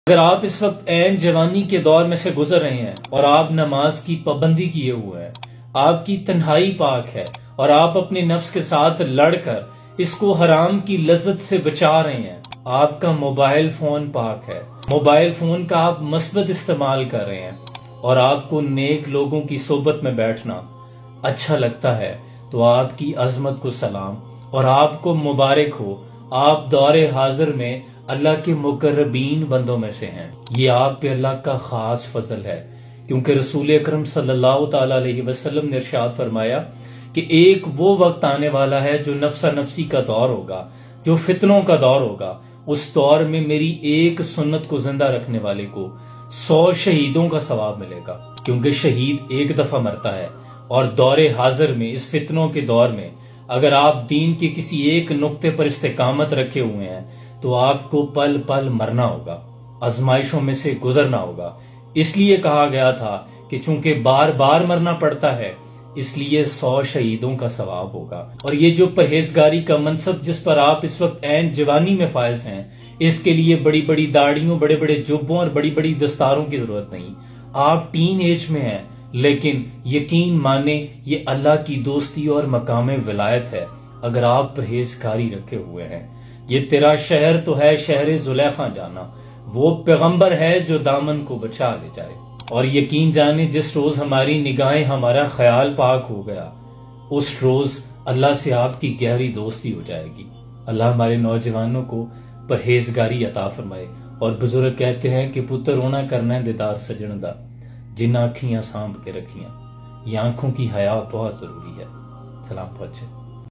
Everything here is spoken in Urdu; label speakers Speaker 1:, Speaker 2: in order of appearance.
Speaker 1: اگر آپ اس وقت عین جوانی کے دور میں سے گزر رہے ہیں اور آپ نماز کی پابندی کیے ہوئے ہیں، آپ کی تنہائی پاک ہے اور آپ اپنے نفس کے ساتھ لڑ کر اس کو حرام کی لذت سے بچا رہے ہیں، آپ کا موبائل فون پاک ہے، موبائل فون کا آپ مثبت استعمال کر رہے ہیں اور آپ کو نیک لوگوں کی صحبت میں بیٹھنا اچھا لگتا ہے، تو آپ کی عظمت کو سلام اور آپ کو مبارک ہو۔ آپ دور حاضر میں اللہ کے مقربین بندوں میں سے ہیں۔ یہ آپ پہ اللہ کا خاص فضل ہے، کیونکہ رسول اکرم صلی اللہ تعالی علیہ وسلم نے ارشاد فرمایا کہ ایک وہ وقت آنے والا ہے جو نفسا نفسی کا دور ہوگا، جو فتنوں کا دور ہوگا۔ اس دور میں میری ایک سنت کو زندہ رکھنے والے کو 100 شہیدوں کا ثواب ملے گا، کیونکہ شہید ایک دفعہ مرتا ہے۔ اور دور حاضر میں، اس فتنوں کے دور میں، اگر آپ دین کے کسی ایک نقطے پر استقامت رکھے ہوئے ہیں تو آپ کو پل پل مرنا ہوگا، آزمائشوں میں سے گزرنا ہوگا۔ اس لیے کہا گیا تھا کہ چونکہ بار بار مرنا پڑتا ہے، اس لیے 100 شہیدوں کا ثواب ہوگا۔ اور یہ جو پرہیزگاری کا منصب جس پر آپ اس وقت عین جوانی میں فائز ہیں، اس کے لیے بڑی بڑی داڑھیوں، بڑے بڑے جبوں اور بڑی بڑی دستاروں کی ضرورت نہیں۔ آپ ٹین ایج میں ہیں، لیکن یقین مانیں یہ اللہ کی دوستی اور مقام ولایت ہے اگر آپ پرہیزگاری رکھے ہوئے ہیں۔ یہ تیرا شہر تو ہے شہر زلیخا جانا، وہ پیغمبر ہے جو دامن کو بچا لے جائے۔ اور یقین جانے جس روز ہماری نگاہیں، ہمارا خیال پاک ہو گیا، اس روز اللہ سے آپ کی گہری دوستی ہو جائے گی۔ اللہ ہمارے نوجوانوں کو پرہیزگاری عطا فرمائے۔ اور بزرگ کہتے ہیں کہ پتر ہونا کرنا ہے دیدار سجن دا، جن آنکھیاں سانپ کے رکھیاں۔ یہ آنکھوں کی حیا بہت ضروری ہے۔ سلام پہنچے۔